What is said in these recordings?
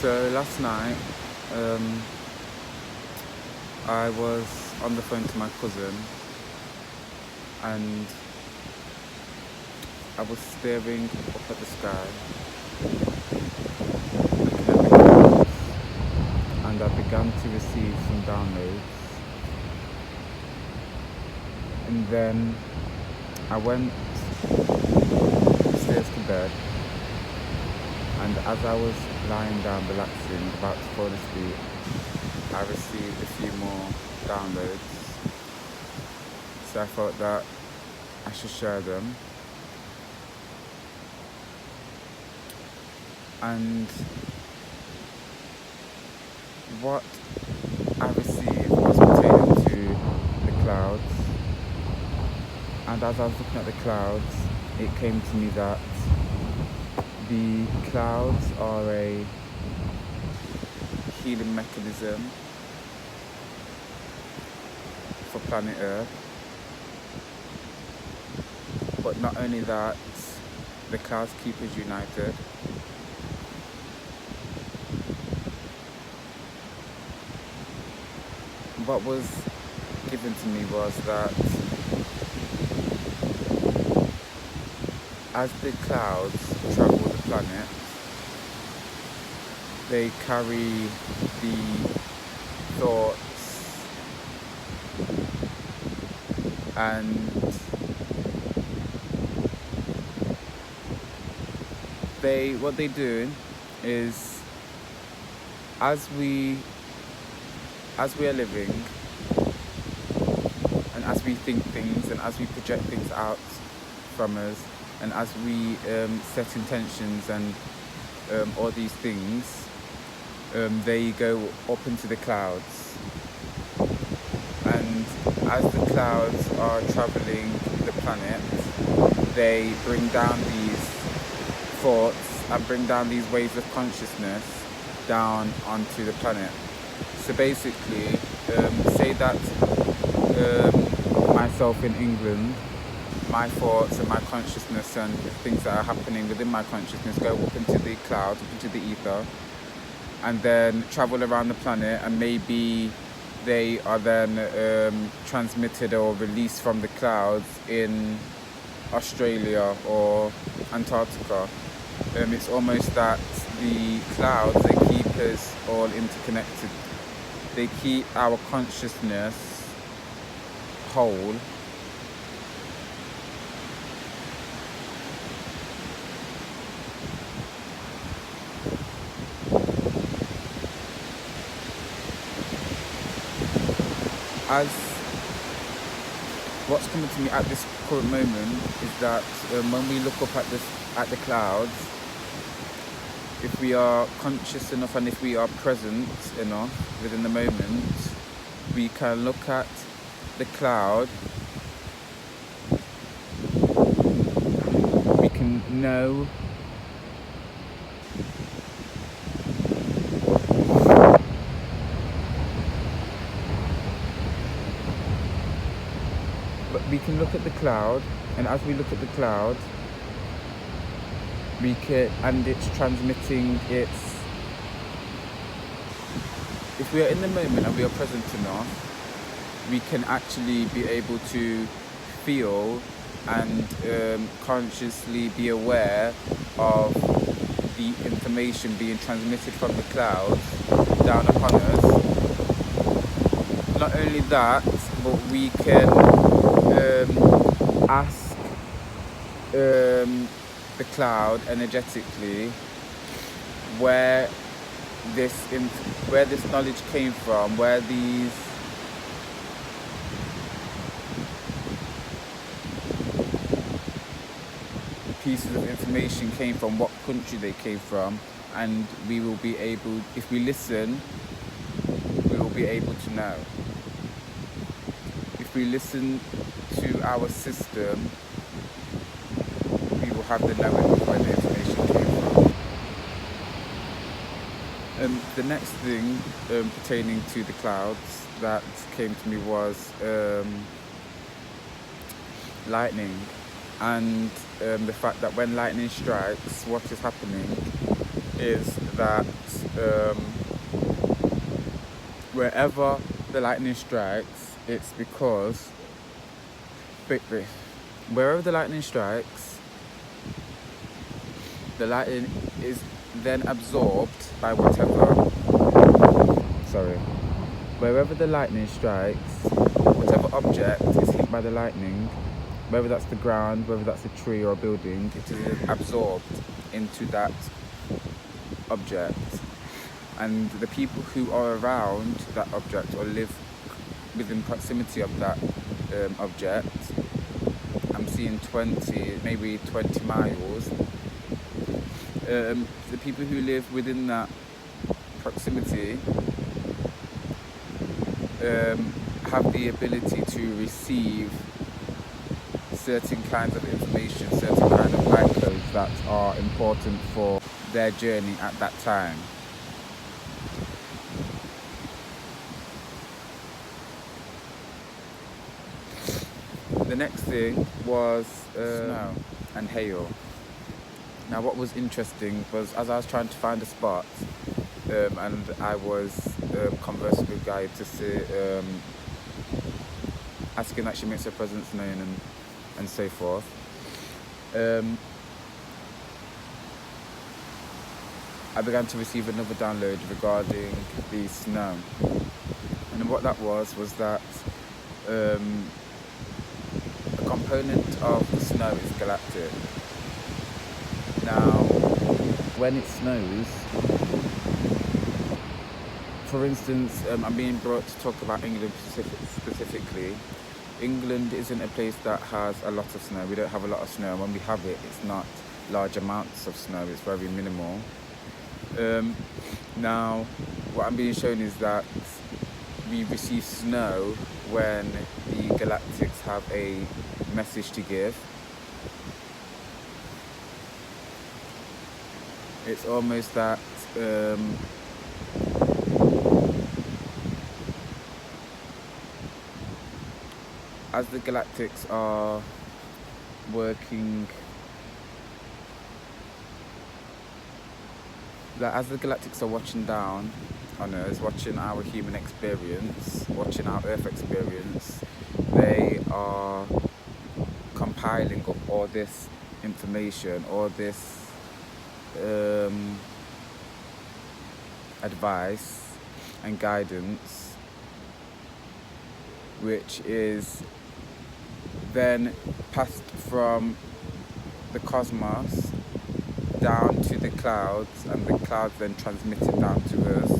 So last night, I was on the phone to my cousin, and I was staring up at the sky, looking at the clouds, and I began to receive some downloads. And then I went upstairs to bed, and as I was lying down relaxing, about to fall asleep, I received a few more downloads. So I thought that I should share them. And what I received was pertaining to the clouds. And as I was looking at the clouds, it came to me that the clouds are a healing mechanism for planet Earth. But not only that, the clouds keep us united. What was given to me was that as the clouds travel the planet, they carry the thoughts and what they do is as we are living, and as we think things, and as we project things out from us, and as we set intentions and all these things, they go up into the clouds. And as the clouds are traveling the planet, they bring down these thoughts and bring down these waves of consciousness down onto the planet. So basically, say that myself in England, my thoughts and my consciousness and the things that are happening within my consciousness go up into the clouds, up into the ether, and then travel around the planet, and maybe they are then transmitted or released from the clouds in Australia or Antarctica. It's almost that the clouds, they keep us all interconnected. They keep our consciousness whole. As what's coming to me at this current moment is that when we look up at the clouds, if we are conscious enough and if we are present enough within the moment, we can look at the cloud, we can know we can look at the cloud, and as we look at the cloud, we can, and it's transmitting its, if we are in the moment and we are present enough, we can actually be able to feel and consciously be aware of the information being transmitted from the clouds down upon us. Not only that, but we can ask the cloud energetically where this knowledge came from, where these pieces of information came from, what country they came from, and we will be able, if we listen, we will be able to know. If we listen to our system, we will have the knowledge of where the information came from. The next thing pertaining to the clouds that came to me was lightning, and the fact that when lightning strikes, what is happening is that wherever the lightning strikes, it's because wherever the lightning strikes, the lightning is then absorbed by wherever the lightning strikes, whatever object is hit by the lightning, whether that's the ground, whether that's a tree or a building, it is absorbed into that object. And the people who are around that object or live within proximity of that object, I'm seeing 20, maybe 20 miles, the people who live within that proximity have the ability to receive certain kinds of information, certain kind of light codes that are important for their journey at that time. The next thing was snow and hail. Now what was interesting was, as I was trying to find a spot and I was conversing with Gaia to see, asking that she makes her presence known and so forth, I began to receive another download regarding the snow. And what that was that a component of the snow is galactic. Now, when it snows, for instance, I'm being brought to talk about England specifically. England isn't a place that has a lot of snow. We don't have a lot of snow. When we have it, it's not large amounts of snow. It's very minimal. Now, what I'm being shown is that we receive snow when the galactics have a message to give. It's almost that as the galactics are working, as the galactics are watching down on us, watching our human experience, watching our Earth experience, they are compiling up all this information, all this advice and guidance, which is then passed from the cosmos down to the clouds, and the clouds then transmit it down to us.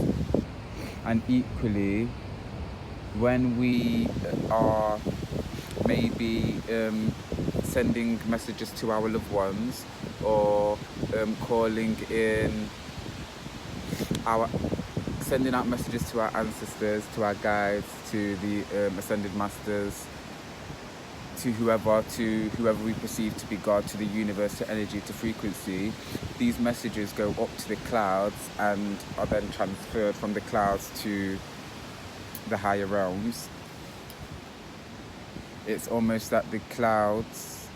And equally, when we are maybe sending messages to our loved ones, or sending out messages to our ancestors, to our guides, to the ascended masters, to whoever we perceive to be God, to the universe, to energy, to frequency, these messages go up to the clouds and are then transferred from the clouds to the higher realms. It's almost that the clouds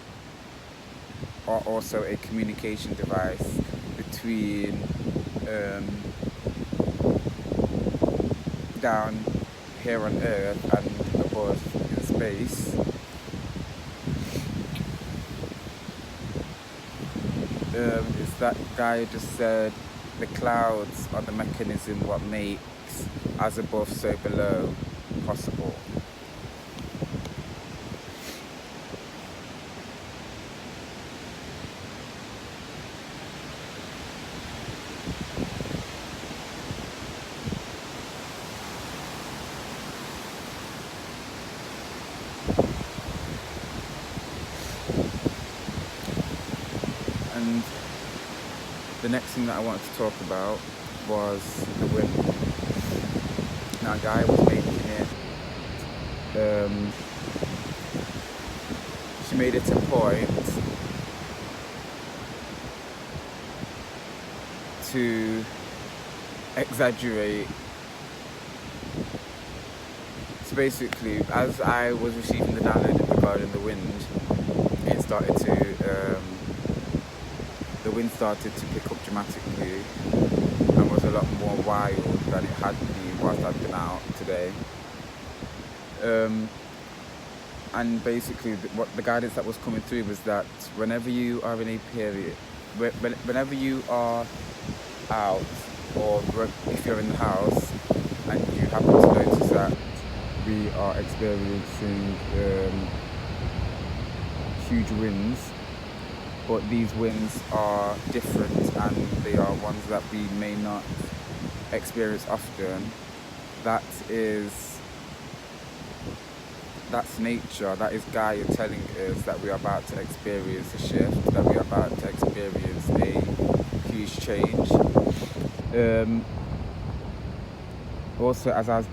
are also a communication device between down here on Earth and above in space. It's that Gaia just said the clouds are the mechanism what makes as above so below possible. And the next thing that I wanted to talk about was the wind. Now Gaia was making it, she made it a point to exaggerate. So basically, as I was receiving the download regarding the wind, it started to the wind started to pick up dramatically, a lot more wild than it had been whilst I've been out today. And basically what the guidance that was coming through was that whenever you are in a period, whenever you are out, or if you're in the house and you happen to notice that we are experiencing huge winds, but these winds are different and they are ones that we may not experience often, that's nature, that is Gaia telling us that we are about to experience a shift, that we are about to experience a huge change. Also, as I was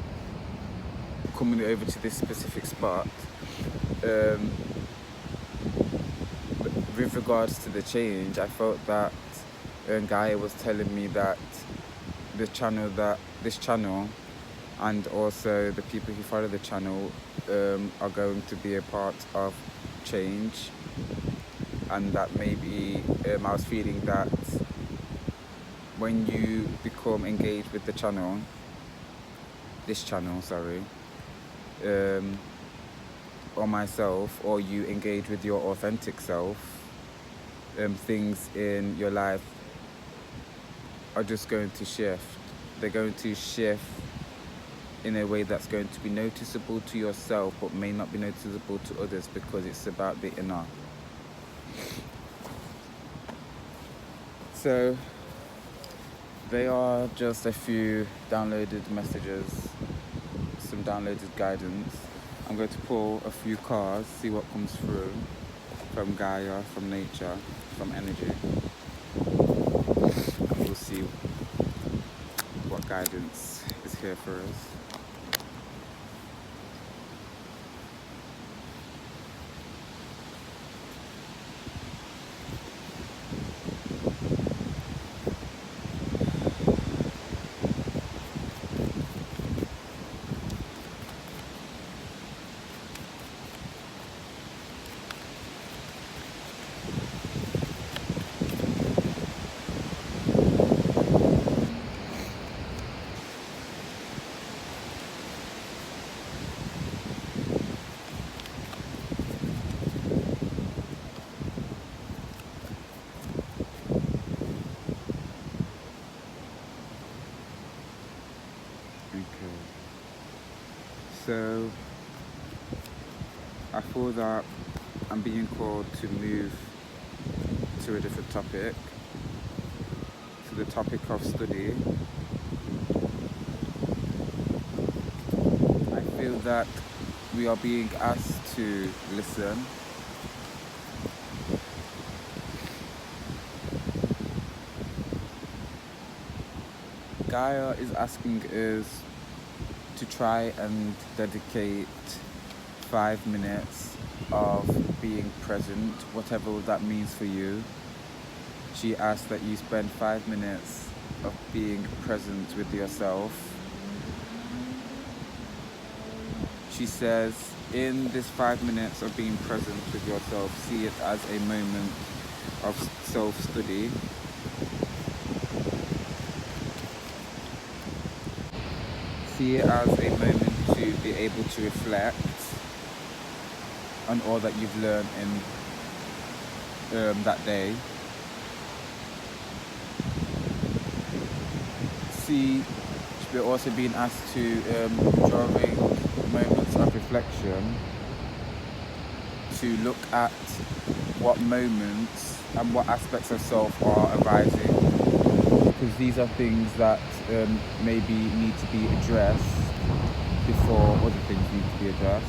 coming over to this specific spot, with regards to the change, I felt that Gaia was telling me that this channel and also the people who follow the channel are going to be a part of change, and that maybe I was feeling that when you become engaged with this channel, or myself, or you engage with your authentic self, things in your life are just going to shift. They're going to shift in a way that's going to be noticeable to yourself but may not be noticeable to others, because it's about the inner. So they are just a few downloaded messages, some downloaded guidance. I'm going to pull a few cards, see what comes through from Gaia, from nature, from energy, and we'll see what guidance is here for us. So I feel that I'm being called to move to a different topic, to the topic of study. I feel that we are being asked to listen. Gaia is asking us to try and dedicate 5 minutes of being present, whatever that means for you. She asks that you spend 5 minutes of being present with yourself. She says, in this 5 minutes of being present with yourself, see it as a moment of self-study. See it as a moment to be able to reflect on all that you've learned in that day. See, we're also being asked to, during moments of reflection, to look at what moments and what aspects of self are arising, because these are things that maybe need to be addressed before other things need to be addressed.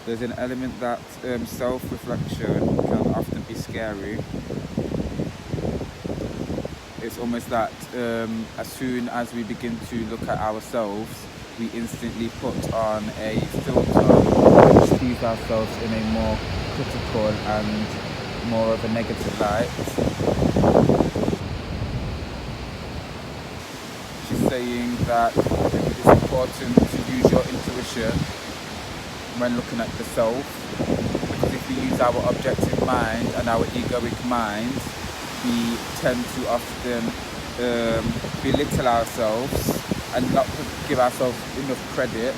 There's an element that self-reflection can often be scary. It's almost that as soon as we begin to look at ourselves, we instantly put on a filter which sees ourselves in a more critical and more of a negative light. She's saying that it's important to use your intuition when looking at the self, because if we use our objective mind and our egoic mind, we tend to often belittle ourselves and not give ourselves enough credit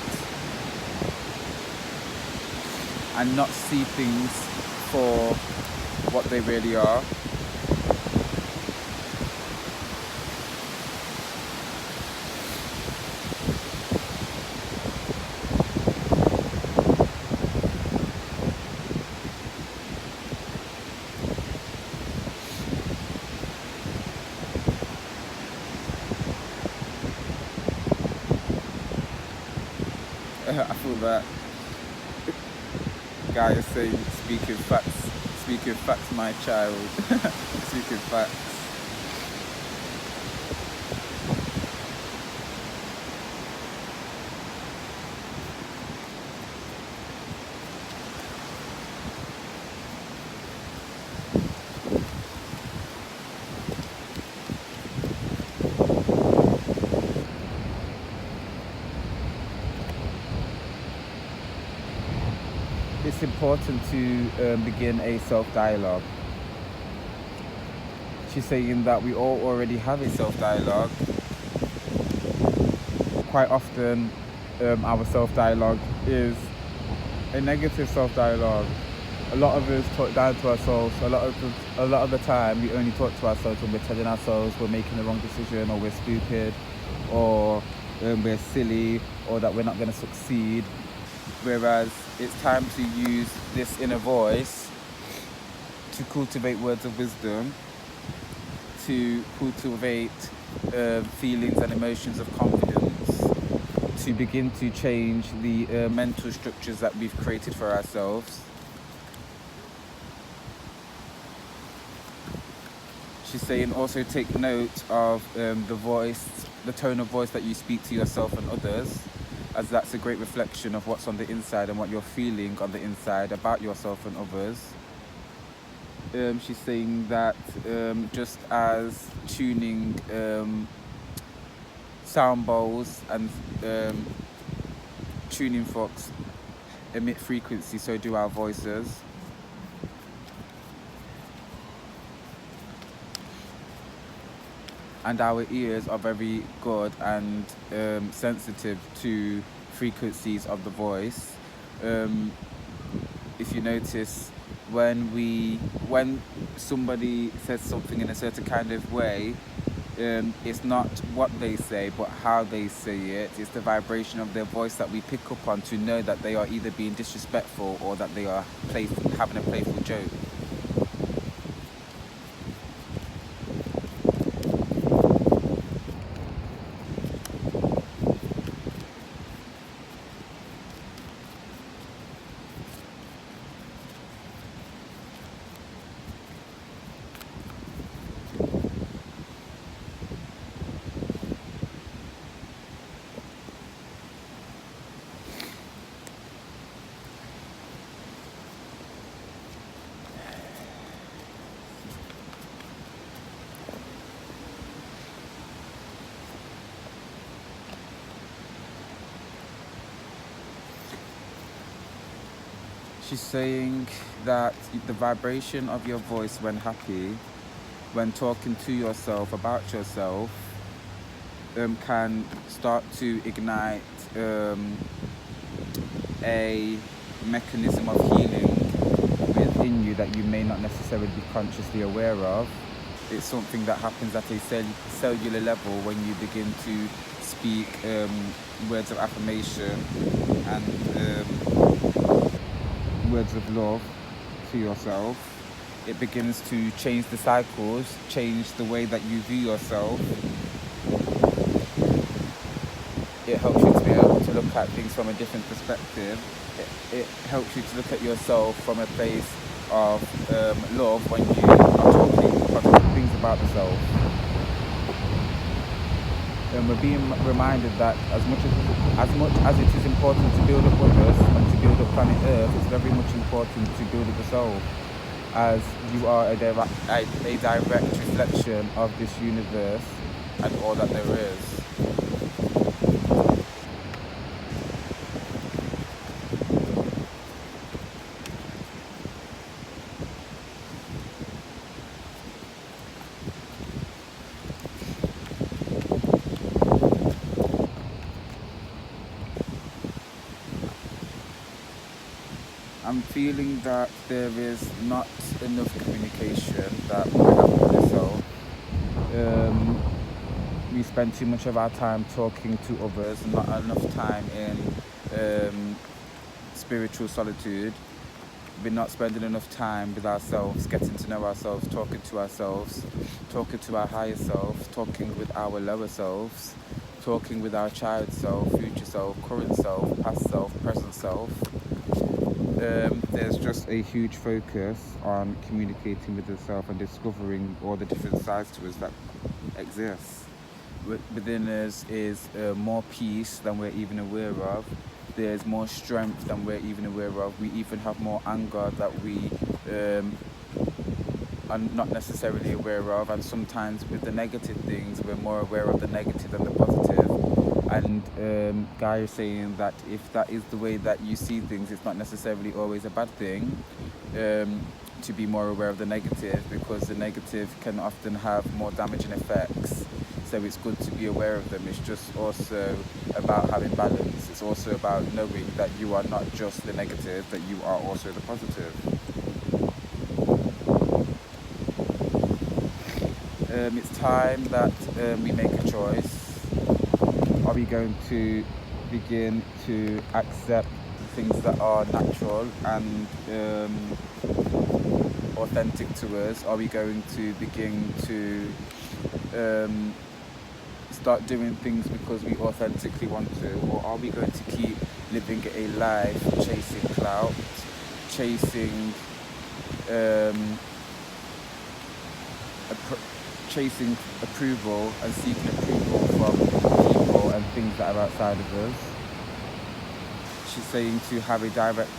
and not see things for what they really are. I feel that Gaia saying, speaking facts, my child. Speaking facts. It's important to begin a self-dialogue. She's saying that we all already have a self-dialogue. Quite often our self-dialogue is a negative self-dialogue. A lot of us talk down to ourselves. A lot of the time we only talk to ourselves when we're telling ourselves we're making the wrong decision, or we're stupid, or we're silly, or that we're not going to succeed. Whereas it's time to use this inner voice to cultivate words of wisdom, to cultivate feelings and emotions of confidence, to begin to change the mental structures that we've created for ourselves. She's saying also take note of the voice, the tone of voice that you speak to yourself and others, as that's a great reflection of what's on the inside and what you're feeling on the inside about yourself and others. She's saying that just as tuning sound bowls and tuning forks emit frequency, so do our voices. And our ears are very good and sensitive to frequencies of the voice. If you notice, when somebody says something in a certain kind of way, it's not what they say but how they say it. It's the vibration of their voice that we pick up on to know that they are either being disrespectful or that they are having a playful joke. She's saying that the vibration of your voice when happy, when talking to yourself about yourself, can start to ignite a mechanism of healing within you that you may not necessarily be consciously aware of. It's something that happens at a cellular level when you begin to speak words of affirmation and words of love to yourself. It begins to change the cycles, change the way that you view yourself. It helps you to be able to look at things from a different perspective. It helps you to look at yourself from a place of love when you are talking positive things about yourself. And we're being reminded that as much as it is important to build up others and to build up planet Earth, it's very much important to build up yourself, as you are a direct reflection of this universe and all that there is. I'm feeling that there is not enough communication that we have with yourself. We spend too much of our time talking to others, not enough time in spiritual solitude. We're not spending enough time with ourselves, getting to know ourselves, talking to ourselves, talking to our higher selves, talking with our lower selves, talking with our child self, future self, current self, past self, present self. There's just a huge focus on communicating with yourself and discovering all the different sides to us that exist. Within us is more peace than we're even aware of. There's more strength than we're even aware of. We even have more anger that we are not necessarily aware of. And sometimes with the negative things, we're more aware of the negative than the positive. And Gaia is saying that if that is the way that you see things, it's not necessarily always a bad thing to be more aware of the negative, because the negative can often have more damaging effects. So it's good to be aware of them. It's just also about having balance. It's also about knowing that you are not just the negative, that you are also the positive. It's time that we make a choice. Are we going to begin to accept things that are natural and authentic to us? Are we going to begin to start doing things because we authentically want to? Or are we going to keep living a life chasing clout, chasing chasing approval and seeking approval from people and things that are outside of us? She's saying to have a direct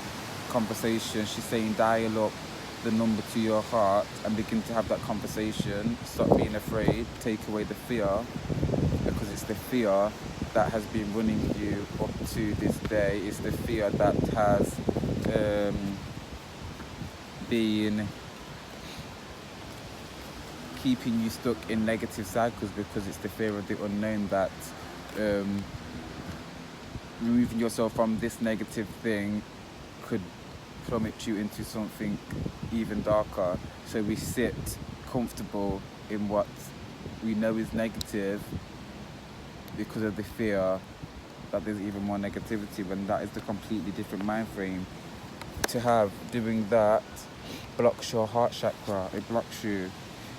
conversation. She's saying dial up the number to your heart and begin to have that conversation. Stop being afraid, take away the fear, because it's the fear that has been running you up to this day. It's the fear that has been keeping you stuck in negative cycles, because it's the fear of the unknown that removing yourself from this negative thing could plummet you into something even darker. So we sit comfortable in what we know is negative because of the fear that there's even more negativity, when that is the completely different mind frame to have. Doing that blocks your heart chakra, it blocks you.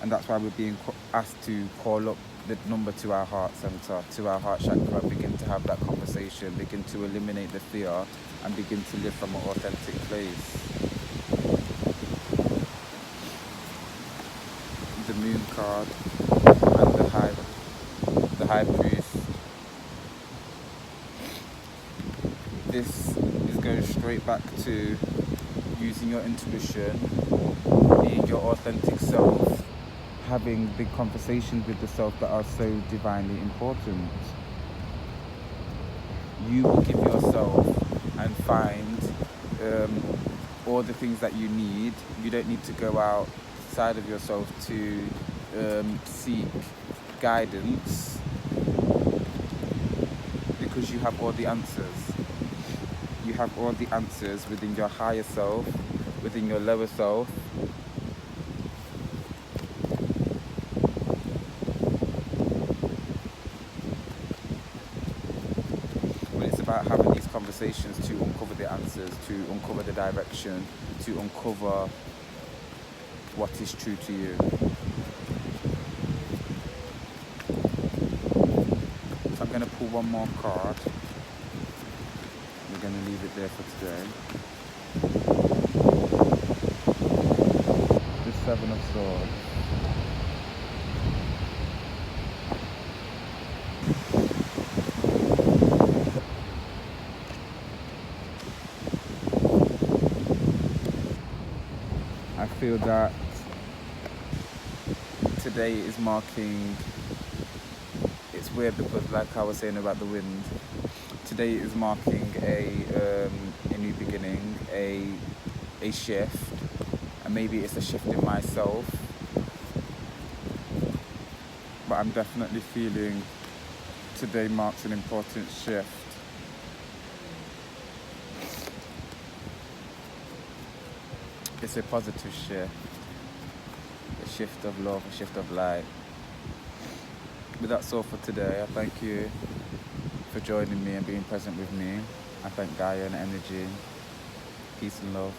And that's why we're being asked to call up the number to our heart center, to our heart chakra, and begin to have that conversation, begin to eliminate the fear and begin to live from an authentic place. The moon card and the high priest. This is going straight back to using your intuition, being your authentic self, having the conversations with the self that are so divinely important. You will give yourself and find all the things that you need. You don't need to go outside of yourself to seek guidance, because you have all the answers. You have all the answers within your higher self, within your lower self. About having these conversations to uncover the answers, to uncover the direction, to uncover what is true to you. So I'm going to pull one more card. We're going to leave it there for today. The Seven of Swords. I feel that today is marking, it's weird because like I was saying about the wind, today is marking a new beginning, a shift, and maybe it's a shift in myself, but I'm definitely feeling today marks an important shift. it's a positive shift, a shift of love, a shift of light. But that's all for today. I thank you for joining me and being present with me. I thank Gaia and energy. Peace and love.